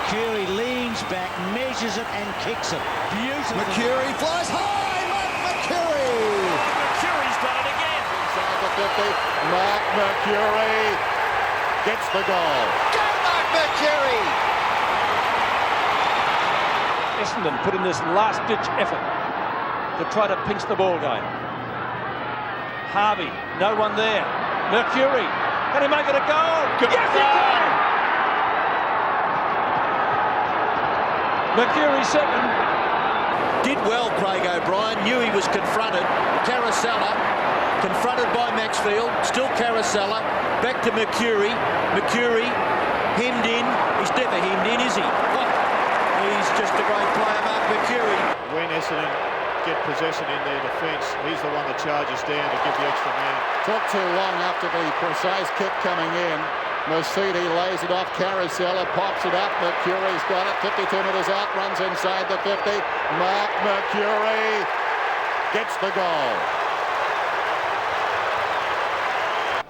Mercuri leans back, measures it and kicks it. Beautiful. Mercuri flies high. Mark Mercuri. Mercuri's done it again. Inside the 50. Mark Mercuri gets the goal. Go Mark Mercuri. Essendon put in this last-ditch effort to try to pinch the ball game. Harvey, no one there. Mercuri, can he make it a goal? Yes, he can! Mercuri second. Did well, Craig O'Brien. Knew he was confronted. Caracella, confronted by Maxfield. Still Caracella. Back to Mercuri. Mercuri, hemmed in. He's never hemmed in, is he? Oh, he's just a great player, Mark Mercuri. When Essendon get possession in their defence, he's the one that charges down to give the extra man. Took too long after the precise kick coming in. Mercedes lays it off. Caracella pops it up. Mercuri's got it. 52 metres out. Runs inside the 50. Mark Mercuri gets the goal.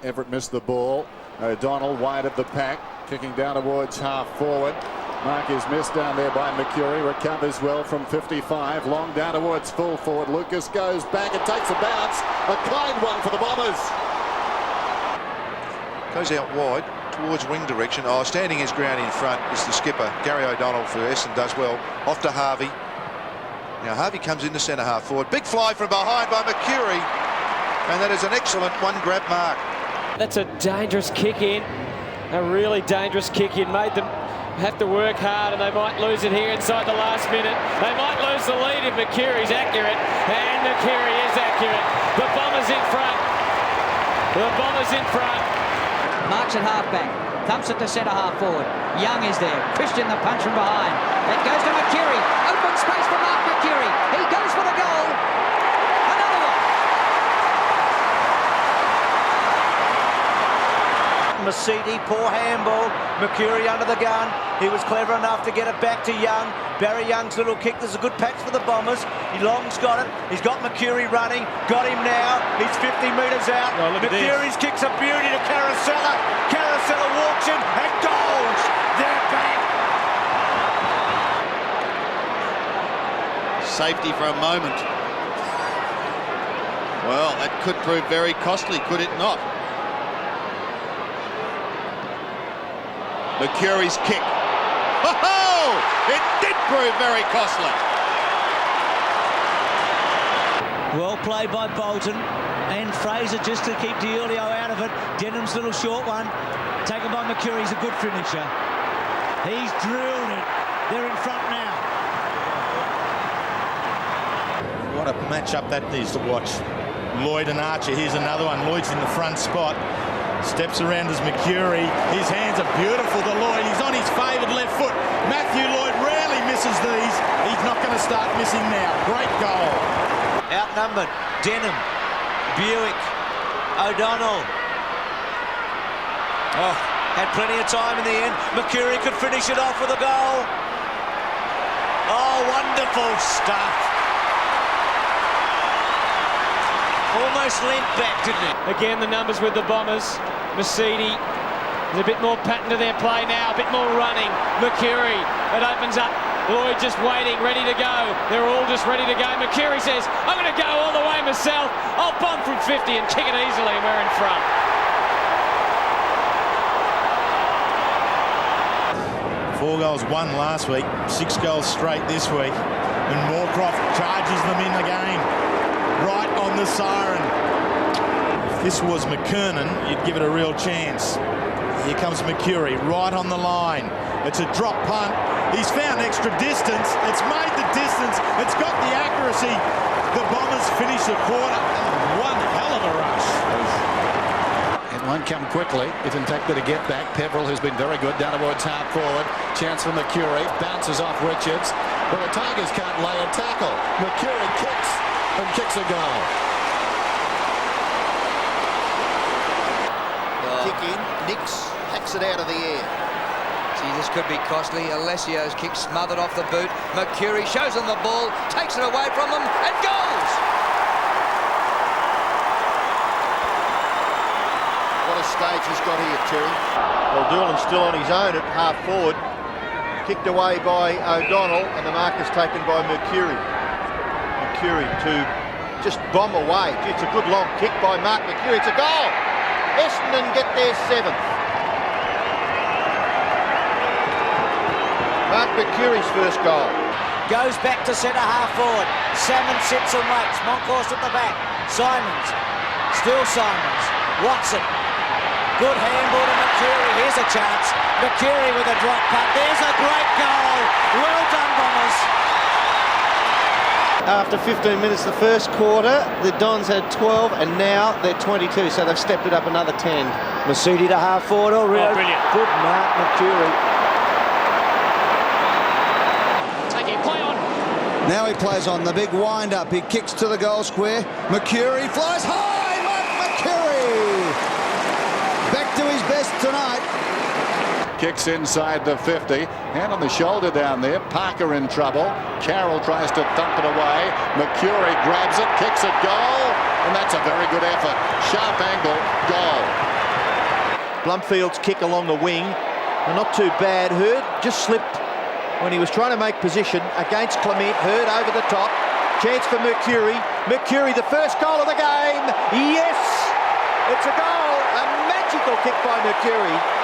Everett missed the ball. O'Donnell wide of the pack. Kicking down towards half forward. Mark is missed down there by Mercuri. Recovers well from 55. Long down towards full forward. Lucas goes back and takes a bounce. A kind one for the Bombers. Goes out wide towards wing direction. Oh, standing his ground in front is the skipper, Gary O'Donnell for Essendon, does well. Off to Harvey. Now Harvey comes into centre half forward. Big fly from behind by Mercuri. And that is an excellent one grab mark. That's a dangerous kick in. A really dangerous kick in. Made them have to work hard, and they might lose it here inside the last minute. They might lose the lead if Mercuri's accurate. And Mercuri is accurate. The Bombers in front. The Bombers in front. Marks at half-back, thumps it to centre-half forward. Young is there, Crichton the punch from behind. It goes to Mercuri, open space for Mark Mercuri. He goes for the goal. Another one. Mercedes, poor handball. Mercuri under the gun. He was clever enough to get it back to Young. Barry Young's little kick. There's a good patch for the Bombers. Long's got it. He's got Mercuri running. Got him now. He's 50 metres out. Oh, Mercuri's kick's a beauty to Caracella. Caracella walks in and goals. They're back. Safety for a moment. Well, that could prove very costly, could it not? Mercuri's kick. Oh! It did prove very costly. Well played by Bolton and Fraser just to keep Diolio out of it. Denham's little short one taken by Mercuri. He's a good finisher. He's drilled it. They're in front now. What a match-up that is to watch. Lloyd and Archer. Here's another one. Lloyd's in the front spot. Steps around as Mercuri. His hands are beautiful to Lloyd. He's on his favoured left foot. Matthew Lloyd rarely misses these. He's not going to start missing now. Great goal. Outnumbered. Denham. Buick. O'Donnell. Oh, had plenty of time in the end. Mercuri could finish it off with a goal. Oh, wonderful stuff. Almost leant back, didn't it? Again, the numbers with the Bombers. Mercedes, there's a bit more pattern to their play now, a bit more running. Mercuri, it opens up. Lloyd just waiting, ready to go. They're all just ready to go. Mercuri says, I'm going to go all the way myself. I'll bomb from 50 and kick it easily, and we're in front. Four goals won last week, 6 goals straight this week. And Moorcroft charges them in the game. Right on the siren. If this was McKernan, you'd give it a real chance. Here comes Mercuri, right on the line. It's a drop punt. He's found extra distance. It's made the distance. It's got the accuracy. The Bombers finish the quarter. One hell of a rush. It won't come quickly. If in fact that a get back, Peverill has been very good down towards half forward. Chance for Mercuri. Bounces off Richards. But the Tigers can't lay a tackle. Mercuri kicks and kicks a goal. Kick in. Nix hacks it out of the air. Gee, this could be costly. Alessio's kick smothered off the boot. Mercuri shows them the ball, takes it away from them, and goes! What a stage he's got here, Terry. Well, Doolan's still on his own at half forward. Kicked away by O'Donnell, and the mark is taken by Mercuri. Mercuri to just bomb away. It's a good long kick by Mark Mercuri. It's a goal. Essendon get their 7th. Mark Mercuri's first goal. Goes back to centre half forward. Salmon sits and waits. Monkhorst at the back. Simons. Still Simons. Watson. Good handball to Mercuri. Here's a chance. Mercuri with a drop putt. There's a great goal. Well done, Bombers. After 15 minutes the first quarter, the Dons had 12 and now they're 22, so they've stepped it up another 10. Mercedes to half forward. Oh, really brilliant. Good Mark Mercuri. Taking play on. Now he plays on the big wind-up. He kicks to the goal square. Mercuri flies high. Mark Mercuri back to his best tonight. Kicks inside the 50. Hand on the shoulder down there. Parker in trouble. Carroll tries to thump it away. Mercuri grabs it, kicks it, goal. And that's a very good effort. Sharp angle, goal. Blumfield's kick along the wing. Well, not too bad. Hurd just slipped when he was trying to make position against Clement. Hurd over the top. Chance for Mercuri. Mercuri, the first goal of the game. Yes! It's a goal. A magical kick by Mercuri.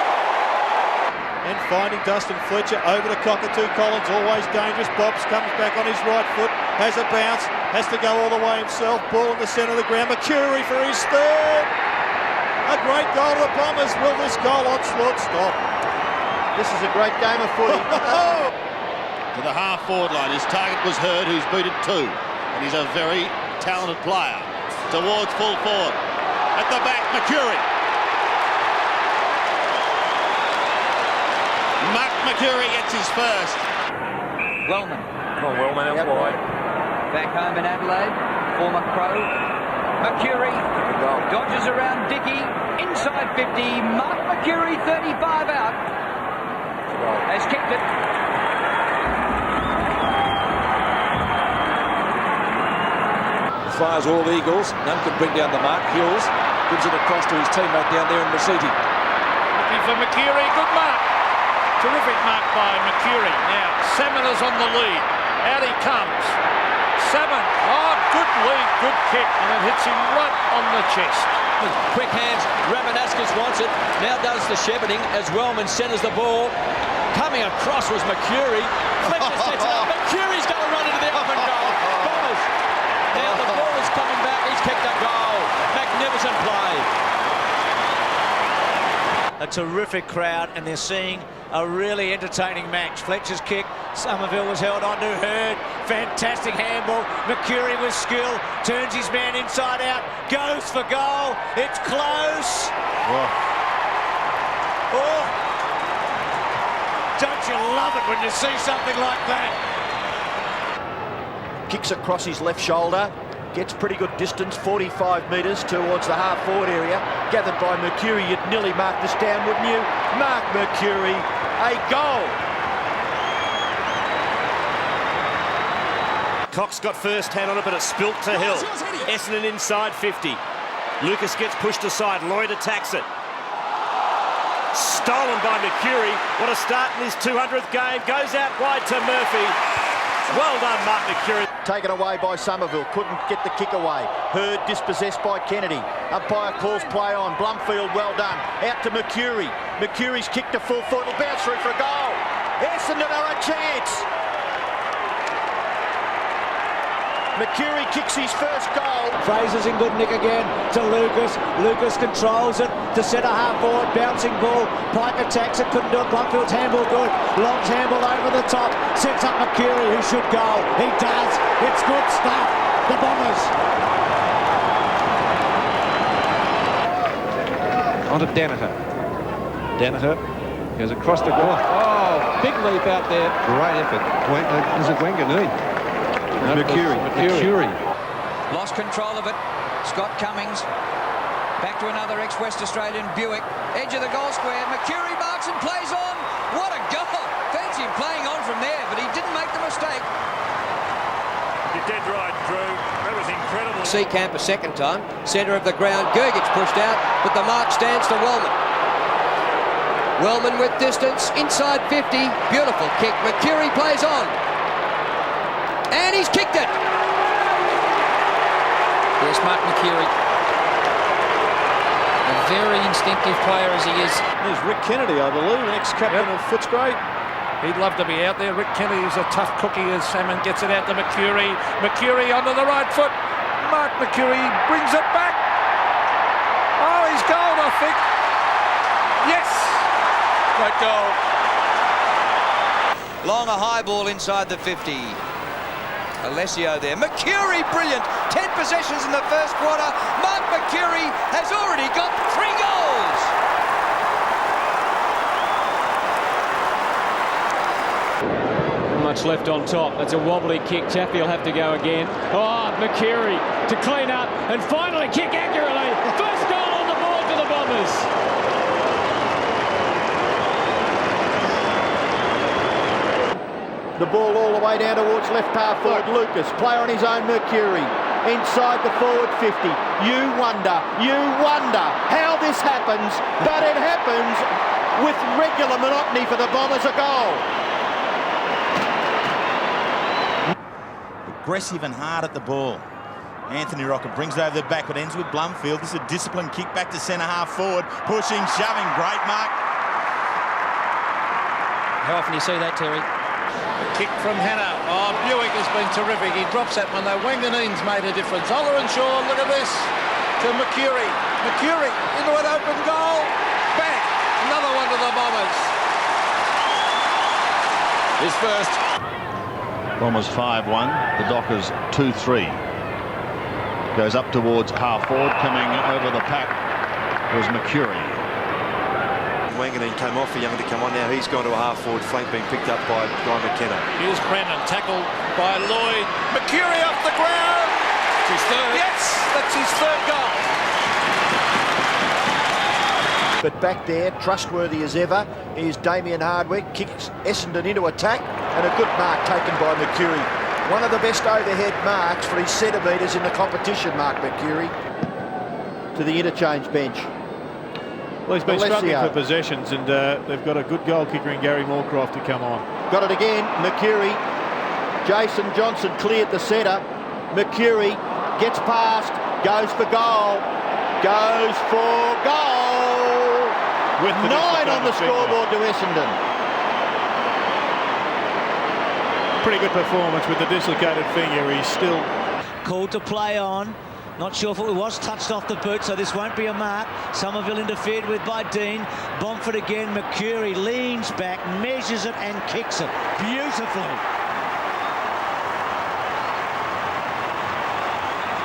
And finding Dustin Fletcher over the cockatoo. Collins, always dangerous. Bobs comes back on his right foot. Has a bounce. Has to go all the way himself. Ball in the centre of the ground. Mercuri for his third. A great goal to the Bombers. Will this goal onslaught stop? This is a great game of footy. To the half-forward line. His target was Hurd, who's beat it 2. And he's a very talented player. Towards full forward. At the back, Mercuri. Mark Mercuri gets his first. Wellman. Oh, Wellman out wide. Back home in Adelaide. Former Crow. Mercuri dodges around Dickey. Inside 50. Mark Mercuri 35 out. Has kicked it. Fires all Eagles. None can bring down the mark. Hills gives it across to his teammate down there in Mercedes. Looking for Mercuri. Good mark. Terrific mark by Mercuri. Now, Salmon is on the lead. Out he comes. Salmon. Oh, good lead, good kick. And it hits him right on the chest. With quick hands, Ramanauskas wants it. Now does the shepherding as Wellman centres the ball. Coming across was Mercuri. Fletcher sets it up. Mercuri's going to run into the open goal. Bombers. Now the ball is coming back. He's kicked a goal. Magnificent play. A terrific crowd, and they're seeing a really entertaining match. Fletcher's kick, Somerville was held on to Hurd. Fantastic handball. Mercuri with skill, turns his man inside out, goes for goal. It's close. Oh, don't you love it when you see something like that? Kicks across his left shoulder. Gets pretty good distance, 45 metres towards the half-forward area. Gathered by Mercuri. You'd nearly mark this down, wouldn't you? Mark Mercuri, a goal. Cox got first hand on it, but it spilt to Hill. Essendon inside 50. Lucas gets pushed aside. Lloyd attacks it. Stolen by Mercuri. What a start in his 200th game. Goes out wide to Murphy. Well done, Mark Mercuri. Taken away by Somerville. Couldn't get the kick away. Hurd dispossessed by Kennedy. Umpire calls play on. Blumfield, well done. Out to Mercuri. Mercuri's kick to full foot. It'll bounce through for a goal. Essendon are a chance. Mercuri kicks his first goal. Fraser's in good nick again to Lucas. Lucas controls it to centre half forward. Bouncing ball. Pike attacks it. Couldn't do it. Blumfield's handball good. Long's handball over the top. Sets up Mercuri, who should go. He does. It's good stuff. The Bombers. On to Danaher. Danaher goes across the goal. Oh, big leap out there. Great effort. Is it Wanganui? Mercuri. Lost control of it. Scott Cummings. Back to another ex-West Australian Buick. Edge of the goal square. Mercuri marks and plays on. What a goal. Fancy him playing on from there, but he didn't make the mistake. You're dead right, Drew. That was incredible. Seacamp a second time. Centre of the ground. Gergich pushed out, but the mark stands to Wellman. Wellman with distance, inside 50. Beautiful kick. Mercuri plays on. And he's kicked it. Here's Mark Mercuri. A very instinctive player as he is. There's Rick Kennedy, I believe, ex-captain of Footscray. He'd love to be out there. Rick Kennedy is a tough cookie as Salmon gets it out to Mercuri. Mercuri onto the right foot. Mark Mercuri brings it back. Oh, he's gold, I think. Yes! Great goal. Long a high ball inside the 50. Alessio there. Mercuri, brilliant. 10 possessions in the first quarter. Mark Mercuri has already got 3 goals. Much left on top. That's a wobbly kick. Chaffee will have to go again. Oh, Mercuri to clean up and finally kick accurately. First goal on the board for the Bombers. The ball all the way down towards left half forward. Lucas, player on his own, Mercuri. Inside the forward 50. You wonder how this happens, but it happens with regular monotony for the Bombers. A goal. Aggressive and hard at the ball. Anthony Rocket brings it over the back, but ends with Blumfield. This is a disciplined kick back to centre half forward. Pushing, shoving, great mark. How often do you see that, Terry? Kick from Hannah. Oh, Buick has been terrific. He drops that one though. Wanganeen's made a difference. Oller and Shaw, look at this. To Mercuri. Mercuri into an open goal. Bang! Another one to the Bombers. His first. Bombers 5-1. The Dockers 2-3. Goes up towards half forward. Coming over the pack was Mercuri. Wanganeen came off for Young to come on now. He's gone to a half forward flank, being picked up by Guy McKenna. Here's Brennan, tackled by Lloyd. Mercuri off the ground. It's his third. Yes, that's his third goal. But back there, trustworthy as ever, is Damien Hardwick. Kicks Essendon into attack, and a good mark taken by Mercuri. One of the best overhead marks for his centimetres in the competition, Mark Mercuri. To the interchange bench. Well, he's been struggling for possessions, and they've got a good goal kicker in Gary Moorcroft to come on. Got it again, Mercuri. Jason Johnson cleared the centre. Mercuri gets past, goes for goal. Goes for goal. With the 9 on the scoreboard to Essendon. Pretty good performance with the dislocated finger. He's still called to play on. Not sure if it was touched off the boot, so this won't be a mark. Somerville interfered with by Dean. Bomford again. Mercuri leans back, measures it and kicks it beautifully.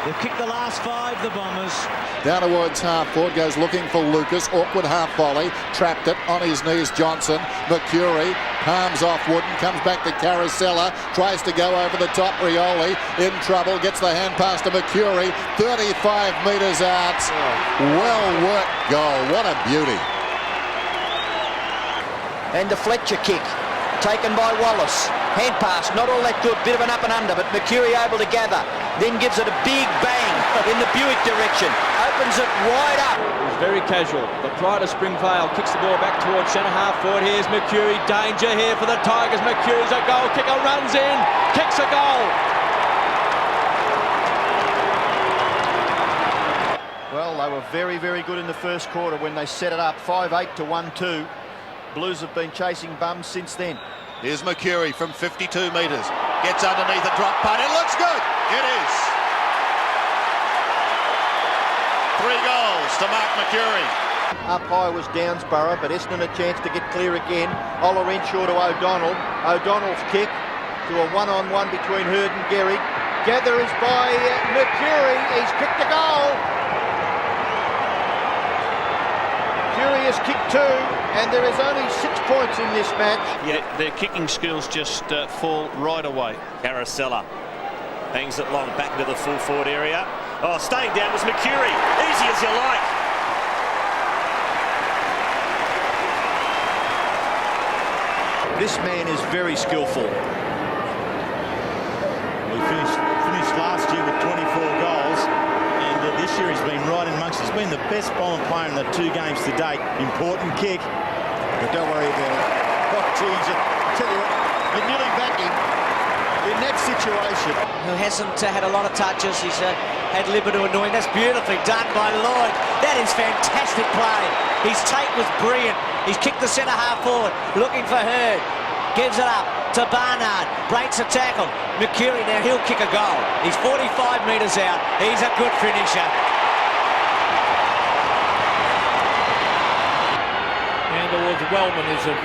They've kicked the last 5, the Bombers. Down towards half forward, goes looking for Lucas. Awkward half volley. Trapped it on his knees, Johnson. Mercuri palms off Wooden, comes back to Carosella. Tries to go over the top. Rioli in trouble. Gets the hand pass to Mercuri. 35 metres out. Well worked goal. What a beauty. And the Fletcher kick taken by Wallace. Hand pass, not all that good. Bit of an up and under, but Mercuri able to gather. Then gives it a big bang in the Buick direction. Opens it wide up. He's very casual. The pride of Springvale kicks the ball back towards centre half forward. Here's Mercuri. Danger here for the Tigers. Mercuri's a goal kicker. Runs in. Kicks a goal. Well, they were very, very good in the first quarter when they set it up 5-8 to 1-2. Blues have been chasing bums since then. Here's Mercuri from 52 metres. Gets underneath a drop punt. It looks good. It is. 3 goals to Mark Mercuri. Up high was Downsborough, but Essendon a chance to get clear again. Oller Renshaw to O'Donnell. O'Donnell's kick to a one-on-one between Hurd and Gehrig. Gather is by Mercuri. He's kicked a goal. Mercuri has kicked 2, and there is only 6 points in this match. Yeah, their kicking skills just fall right away. Carosella hangs it long back into the full forward area. Oh, staying down was Mercuri. Easy as you like. This man is very skillful. We finished last year with 24 goals, and this year he's been right in amongst. He's been the best bowling player in the 2 games to date. Important kick. But don't worry about it. Oh, geez, I tell you what, you're nearly back in that situation. Who hasn't had a lot of touches. He's had Libba to annoy him. That's beautifully done by Lloyd. That is fantastic play. His take was brilliant. He's kicked the centre half forward, looking for Hurd. Gives it up to Barnard. Breaks a tackle. Mercuri, now he'll kick a goal. He's 45 metres out. He's a good finisher. And towards Wellman is a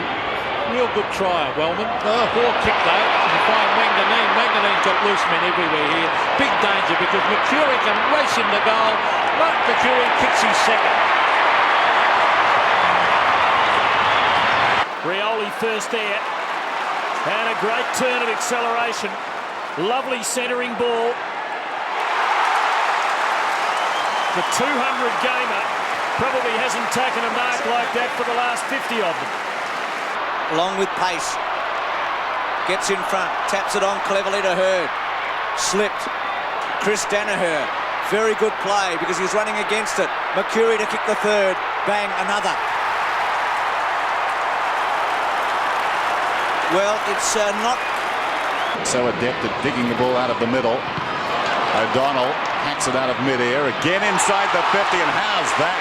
real good try, Wellman. Poor kick though. You find Manganine. Manganine's got loose men everywhere here. Big danger because Mercuri can race him the goal. Mark Mercuri kicks his second. Rioli first there. And a great turn of acceleration. Lovely centering ball. The 200-gamer probably hasn't taken a mark like that for the last 50 of them. Along with pace. Gets in front. Taps it on cleverly to Hurd. Slipped. Chris Danaher. Very good play because he's running against it. Mercuri to kick the third. Bang, another. Well, it's not... So adept at digging the ball out of the middle. O'Donnell hacks it out of mid-air. Again inside the 50, and how's that?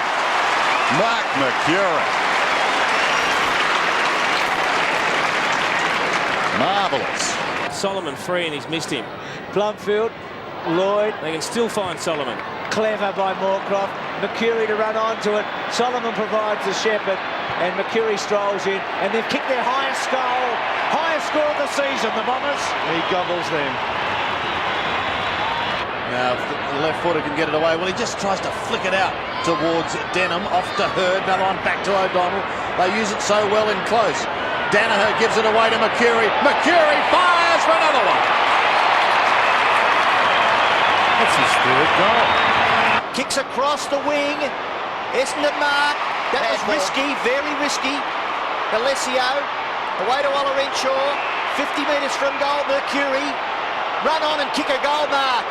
Mark Mercuri. Marvellous. Solomon free and he's missed him. Plumfield, Lloyd. They can still find Solomon. Clever by Moorcroft. Mercuri to run onto it. Solomon provides the shepherd. And Mercuri strolls in, and they've kicked their highest score of the season, the Bombers. He gobbles them. Now, if the left footer can get it away, well, he just tries to flick it out towards Denham, off to Hurd, another one back to O'Donnell. They use it so well in close. Danaher gives it away to Mercuri. Mercuri fires for another one. That's his third goal. Kicks across the wing. Essendon mark. That was risky, very risky. Alessio, away to Olorenshaw. 50 metres from goal, Mercuri. Run on and kick a goal, Mark.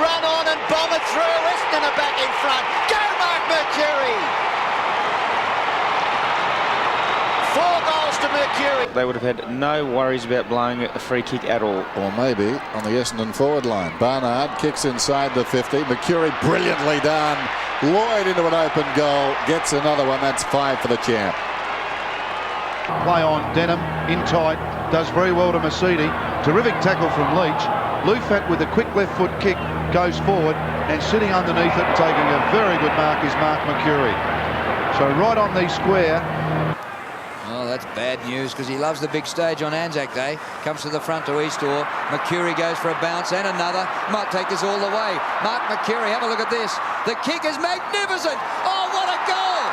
Run on and bomb it through. Essendon are back in front. Go, Mark Mercuri. 4 goals to Mercuri. They would have had no worries about blowing a free kick at all. Or maybe on the Essendon forward line. Barnard kicks inside the 50. Mercuri brilliantly done. Lloyd into an open goal. Gets another one. That's 5 for the champ. Play on Denham, in tight, does very well to Mercedes. Terrific tackle from Leach. Lufat with a quick left foot kick goes forward, and sitting underneath it and taking a very good mark is Mark Mercuri. So right on the square. Oh, that's bad news because he loves the big stage on ANZAC Day. Comes to the front to Eastor. Mercuri goes for a bounce and another. Might take this all the way. Mark Mercuri, have a look at this. The kick is magnificent. Oh, what a goal!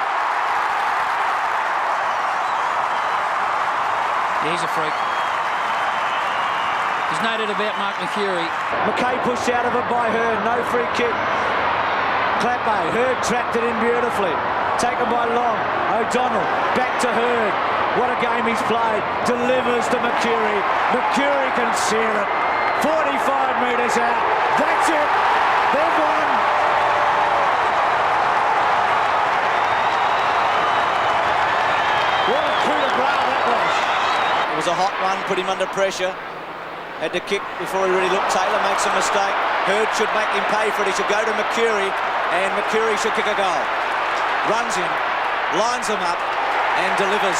He's a freak. He's noted about Mark Mercuri. McKay pushed out of it by Hurd. No free kick. Clappe. Hurd trapped it in beautifully. Taken by Long. O'Donnell. Back to Hurd. What a game he's played. Delivers to Mercuri. Mercuri can sear it. 45 metres out. That's it. They've won. What a coup de grace that was. It was a hot run. Put him under pressure. Had to kick before he really looked. Taylor makes a mistake. Hurd should make him pay for it. He should go to Mercuri, and Mercuri should kick a goal. Runs in, lines them up, and delivers.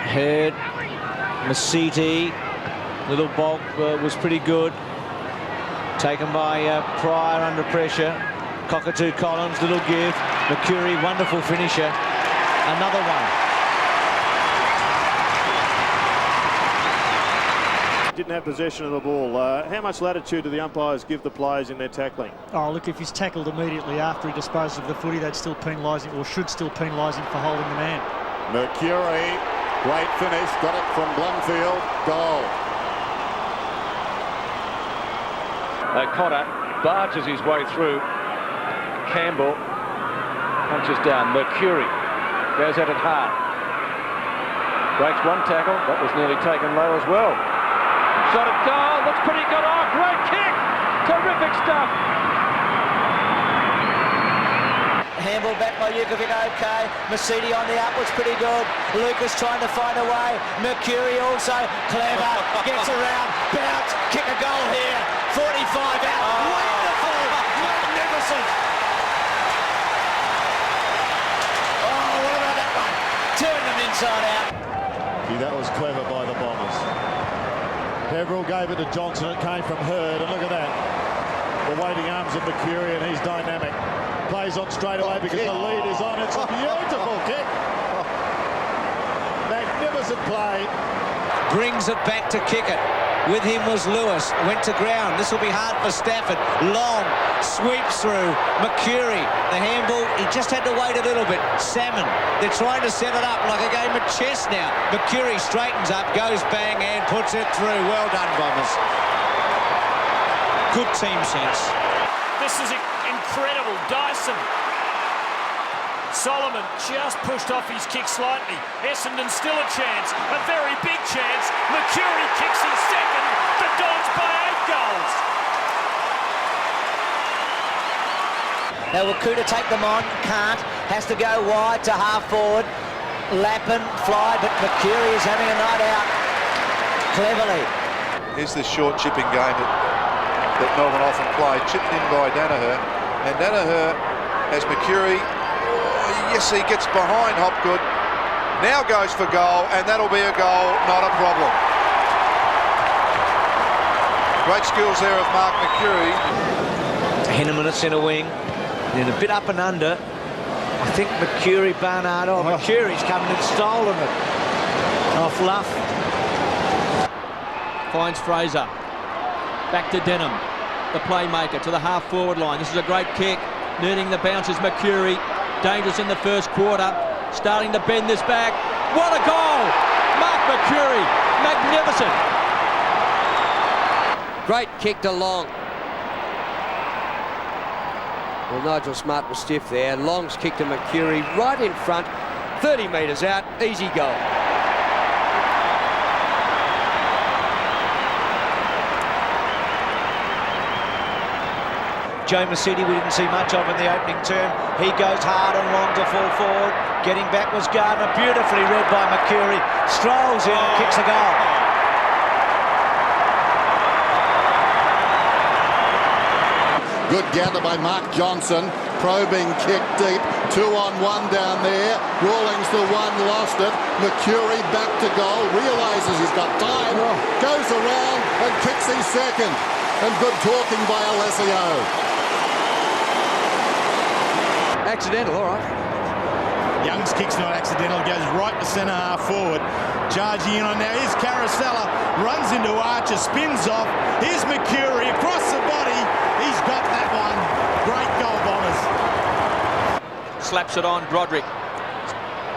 Hurd, Mercedes, little bulk was pretty good. Taken by Pryor under pressure. Cockatoo Collins, little give. Mercuri, wonderful finisher. Another one. Didn't have possession of the ball. How much latitude do the umpires give the players in their tackling? Oh, look, if he's tackled immediately after he disposed of the footy, they'd still penalise him, or should still penalise him for holding the man. Mercuri, great finish, got it from Blumfield, goal. Connor barges his way through. Campbell punches down. Mercuri goes at it hard. Breaks one tackle. That was nearly taken low as well. Shot at goal. Looks pretty good. Oh, great kick. Terrific stuff. handball back by Jukovic, okay. Mercedes on the upwards, pretty good. Lucas trying to find a way. Mercuri also clever, gets around, bounce, kick a goal here. 45 out, wonderful, magnificent. Oh, what about that one? Turn them inside out. That was clever by the Bombers. Peverill gave it to Johnson, it came from Hurd, and look at that. The waiting arms of Mercuri, and he's dynamic. Plays on straight away because the lead is on. It's a beautiful kick. Magnificent play. Brings it back to kick it. With him was Lewis. Went to ground. This will be hard for Stafford. Long sweeps through. Mercuri. The handball, he just had to wait a little bit. Salmon. They're trying to set it up like a game of chess now. Mercuri straightens up, goes bang and puts it through. Well done, Bombers. Good team sense. This is incredible. Dyson. Solomon just pushed off his kick slightly. Essendon still a chance, a very big chance. Mercuri kicks his second. The Dons by 8 goals. Now Wakuta take them on, can't. Has to go wide to half forward. Lappin, fly, but Mercuri is having a night out. Cleverly. Here's this short chipping game that Melbourne often play. Chipped in by Danaher. And Danaher has Mercuri. Yes, he gets behind Hopgood. Now goes for goal, and that'll be a goal, not a problem. Great skills there of Mark Mercuri. Henneman at centre wing. Then a bit up and under. I think Mercuri, Barnard. Oh, Mercuri's coming and stolen it. Off Luff. Finds Fraser. Back to Denham. The playmaker to the half-forward line. This is a great kick. Needing the bounce is Mercuri. Dangerous in the first quarter. Starting to bend this back. What a goal! Mark Mercuri. Magnificent. Great kick to Long. Well, Nigel Smart was stiff there. Long's kick to Mercuri right in front. 30 metres out. Easy goal. Joe Mercedes we didn't see much of in the opening term. He goes hard and long to fall forward. Getting back was Gardner. Beautifully read by Mercuri. Strolls in and kicks a goal. Good gather by Mark Johnson. Probing kick deep. 2-on-1 down there. Rawlings the one, lost it. Mercuri back to goal. Realises he's got time. Goes around and kicks his second. And good talking by Alessio. Accidental, all right. Young's kick's not accidental. Goes right to centre half forward. Charging in on now. Here's Carousella. Runs into Archer. Spins off. Here's Mercuri across the body. He's got that one. Great goal, Bombers. Slaps it on Broderick.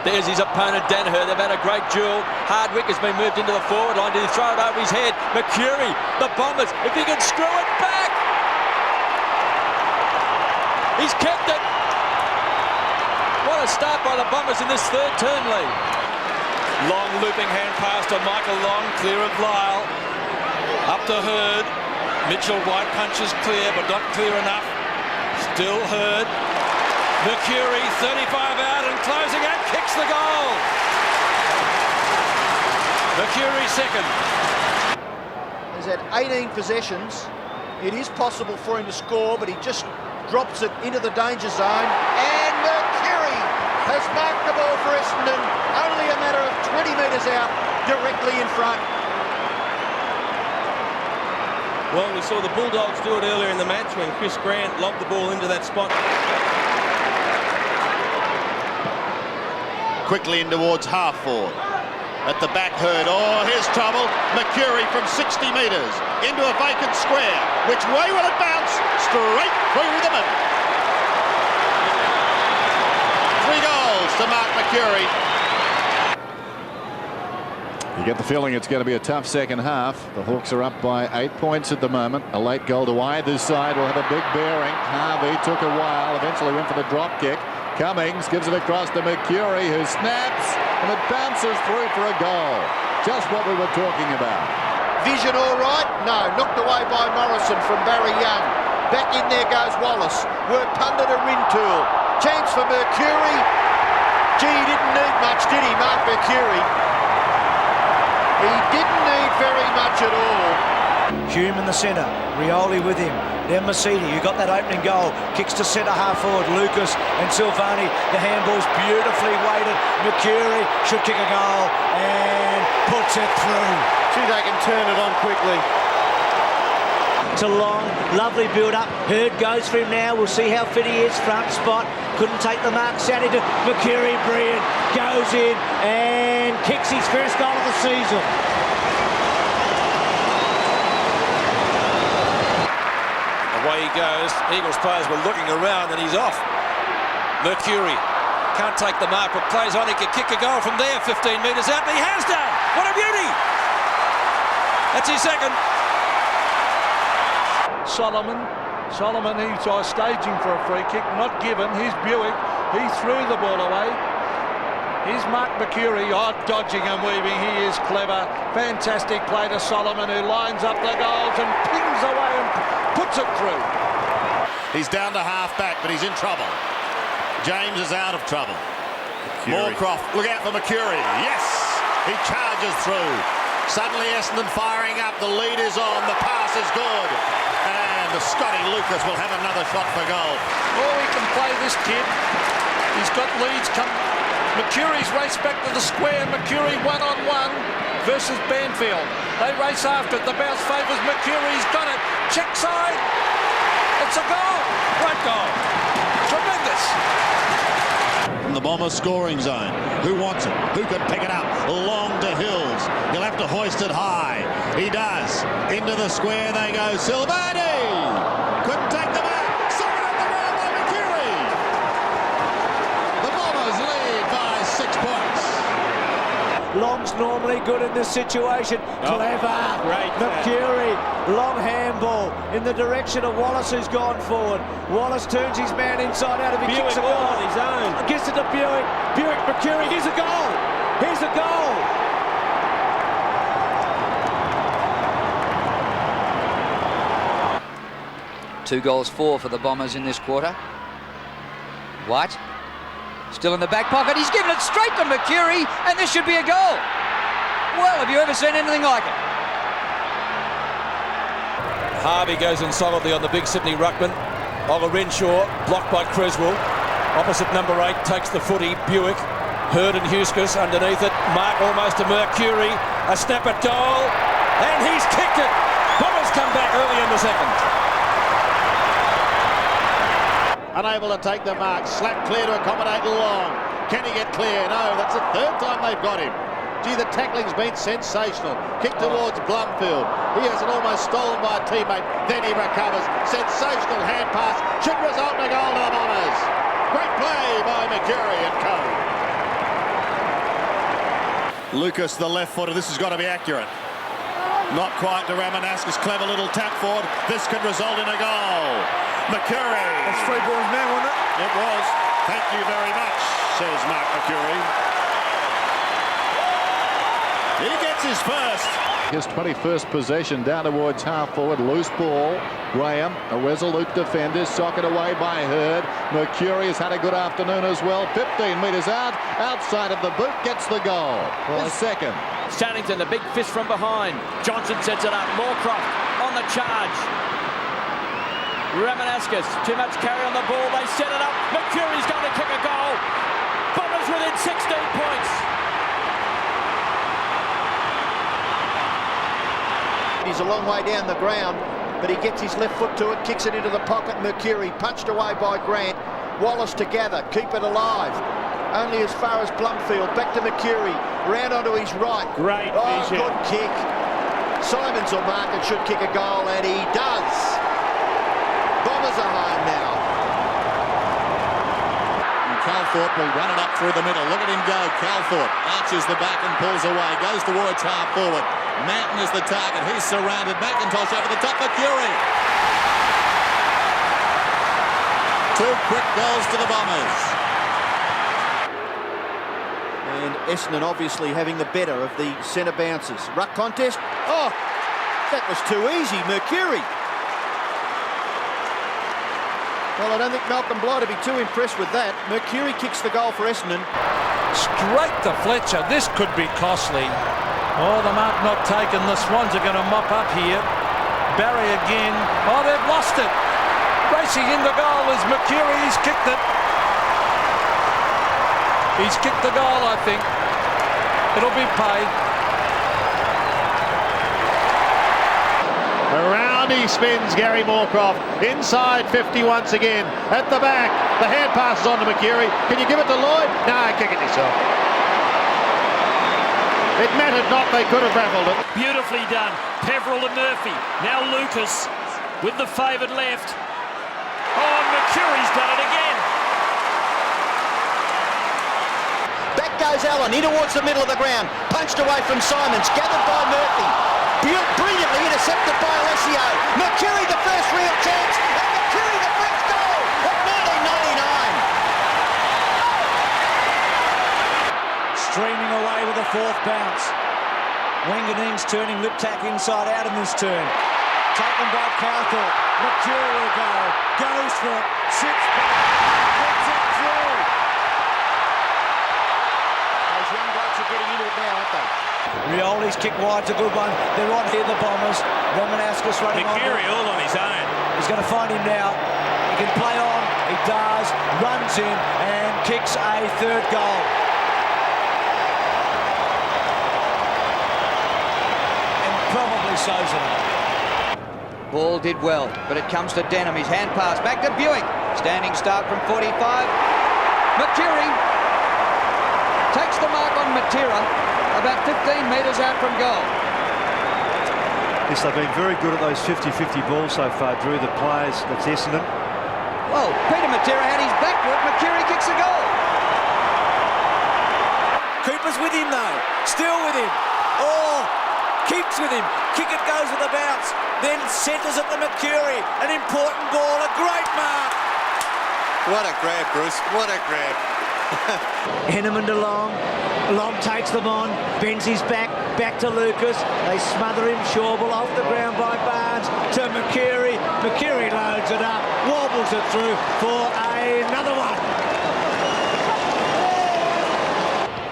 There's his opponent, Danaher. They've had a great duel. Hardwick has been moved into the forward line. Did he throw it over his head? Mercuri, the Bombers, if he can screw it back! He's kept it! What a start by the Bombers in this third term lead. Long looping hand pass to Michael Long, clear of Lyle. Up to Hurd. Mitchell White punches clear, but not clear enough. Still Hurd. Mercuri, 35 out and closing out, kicks the goal. Mercuri second. He's had 18 possessions. It is possible for him to score, but he just drops it into the danger zone. And Mercuri has marked the ball for Essendon. Only a matter of 20 metres out, directly in front. Well, we saw the Bulldogs do it earlier in the match when Chris Grant lobbed the ball into that spot. Quickly in towards half forward. At the back, Hurd. Oh, here's trouble. Mercuri from 60 metres into a vacant square. Which way will it bounce? Straight through the middle. 3 goals to Mark Mercuri. You get the feeling it's going to be a tough second half. The Hawks are up by 8 points at the moment. A late goal to either side will have a big bearing. Harvey took a while, eventually went for the drop kick. Cummings gives it across to Mercuri, who snaps, and it bounces through for a goal. Just what we were talking about. Vision all right? No, knocked away by Morrison from Barry Young. Back in there goes Wallace. Work under to Rintoul. Chance for Mercuri. Gee, he didn't need much, did he, Mark Mercuri? He didn't need very much at all. Hume in the centre, Rioli with him. Then Mercedes, you got that opening goal. Kicks to centre half forward, Lucas and Silvani. The handball's beautifully weighted. Mercuri should kick a goal and puts it through. See if they can turn it on quickly. It's a long, lovely build-up. Hurd goes for him now. We'll see how fit he is. Front spot. Couldn't take the mark. Sandy to Mercuri. Brilliant. Goes in and kicks his first goal of the season. Away he goes. Eagles players were looking around and he's off. Mercuri can't take the mark but plays on. He can kick a goal from there 15 metres out and he has done. What a beauty. That's his second. Solomon, he's staging for a free kick, not given. Here's Buick, he threw the ball away. Here's Mark Mercuri, dodging and weaving. He is clever. Fantastic play to Solomon, who lines up the goals and pings away and puts it through. He's down to half-back, but he's in trouble. James is out of trouble. Moorcroft, look out for Mercuri. Yes! He charges through. Suddenly Essendon firing up. The lead is on. The pass is good. And Scotty Lucas will have another shot for goal. Oh, he can play this kid. He's got leads. Mercuri's raced back to the square. Mercuri 1-on-1 versus Banfield. They race after it. The bounce favours Mercuri. He's got it. Check side. It's a goal. Great goal. Tremendous. From the Bombers scoring zone. Who wants it? Who can pick it up? Long to Hills. He'll have to hoist it high. He does. Into the square they go. Silvani! Couldn't take the mark. Second on the ground by Mercuri. The Bombers lead by 6 points. Long's normally good in this situation. Clever. Great. Mercuri. Long handball in the direction of Wallace, who's gone forward. Wallace turns his man inside out. If he kicks a goal on his own. Gets it to Buick. Buick, Mercuri. Here's a goal. Here's a goal. Two goals for the Bombers in this quarter. White still in the back pocket. He's given it straight to Mercuri, and this should be a goal. Well, have you ever seen anything like it? Harvey goes in solidly on the big Sydney ruckman. Oliver Renshaw blocked by Creswell. Opposite number 8 takes the footy. Buick, Hurd and Huskus underneath it. Mark almost to Mercuri. A snap at goal, and he's kicked it. Bombers come back early in the second. Unable to take the mark. Slap clear to accommodate Long. Can he get clear? No, that's the third time they've got him. Gee, the tackling's been sensational. Kick towards Blumfield. He has it almost stolen by a teammate. Then he recovers. Sensational hand pass. Should result in a goal to the Bombers. Great play by Mercuri and co. Lucas, the left footer. This has got to be accurate. Not quite to Ramanaskas. Clever little tap forward. This could result in a goal. Mercuri. That's 3 balls now, wasn't it? It was. Thank you very much, says Mark Mercuri. He gets his first. His 21st possession down towards half forward. Loose ball. Graham, a resolute defender. Socket away by Hurd. Mercuri has had a good afternoon as well. 15 metres out. Outside of the boot. Gets the goal. His second. Stannington, the big fist from behind. Johnson sets it up. Moorcroft on the charge. Ramanaskas, too much carry on the ball. They set it up. Mercuri's going to kick a goal. Bombers within 16 points. He's a long way down the ground, but he gets his left foot to it, kicks it into the pocket. Mercuri punched away by Grant. Wallace to gather, keep it alive. Only as far as Blumfield. Back to Mercuri, round onto his right. Great vision. Good kick. Simons will mark and should kick a goal, and he does. Bombers are home now. And Calthorpe will run it up through the middle. Look at him go. Calthorpe arches the back and pulls away. Goes towards half forward. Manton is the target. He's surrounded. McIntosh over the top. Mercuri. 2 quick goals to the Bombers. And Essendon obviously having the better of the centre bounces. Ruck contest. Oh, that was too easy. Mercuri. Well, I don't think Malcolm Blight will be too impressed with that. Mercuri kicks the goal for Essendon. Straight to Fletcher. This could be costly. Oh, the mark not taken. The Swans are going to mop up here. Barry again. Oh, they've lost it. Racing in the goal is Mercuri. He's kicked it. He's kicked the goal, I think. It'll be paid. Around he spins, Gary Moorcroft. Inside 50 once again. At the back, the hand passes on to Mercuri. Can you give it to Lloyd? No, kick it yourself. It mattered not, they could have raffled it. Beautifully done. Peverill to Murphy. Now Lucas with the favoured left. Oh, and Mercuri's done it again. Back goes Allen, in towards the middle of the ground. Punched away from Simons, gathered by Murphy. Brilliantly intercepted by Alessio. Mercuri the first real chance, and Mercuri the first goal of 1999. Streaming away with a fourth bounce. Wanganeen's turning lip tack inside out in this turn. Taken by Cowthorpe. Mercuri will go. Goes for it. Sits back. Gets it through. Those young blokes are getting into it now, aren't they? Rioli's kick wide's a good one. They're on here, the Bombers. Romanowskis running on. Mercuri all on his own. He's going to find him now. He can play on. He does. Runs in and kicks a third goal. And probably sews it up. Ball did well, but it comes to Denham. His hand pass back to Buick. Standing start from 45. Mercuri takes the mark on Matera, about 15 metres out from goal. Yes, they've been very good at those 50-50 balls so far, Drew, the players. That's Essendon. Well, Peter Matera had his back to it. Mercuri kicks the goal. Cooper's with him though. Still with him. Oh, keeps with him. Kick it goes with a bounce. Then centres it to Mercuri. An important ball. A great mark. What a grab, Bruce. What a grab. Henneman to Long. Long takes them on. Bends his back to Lucas. They smother him. Shawble off the ground by Barnes to Mercuri. Mercuri loads it up, wobbles it through for another one.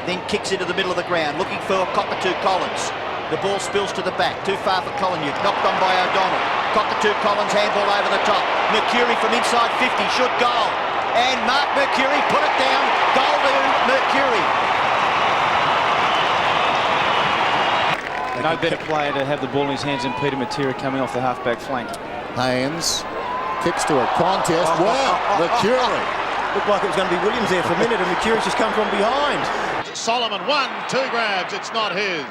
Then kicks into the middle of the ground, looking for Cockatoo Collins. The ball spills to the back, too far for Collingwood. Knocked on by O'Donnell. Cockatoo Collins, handball over the top. Mercuri from inside 50, should goal. And Mark Mercuri put it down. Goal to Mercuri. No better player to have the ball in his hands than Peter Matera coming off the half-back flank. Haynes kicks to a contest. Wow, Mercuri. Looked like it was going to be Williams there for a minute, and Mercuri's just come from behind. Solomon, 1-2 grabs, it's not his.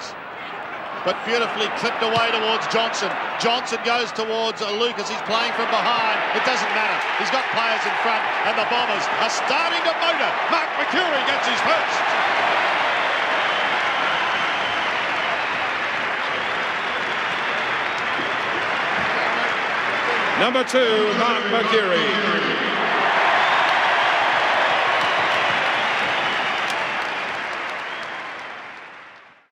But beautifully clipped away towards Johnson. Johnson goes towards Lucas. He's playing from behind. It doesn't matter. He's got players in front, and the Bombers are starting to motor. Mark Mercuri gets his first. Number 2, Mark Mercuri.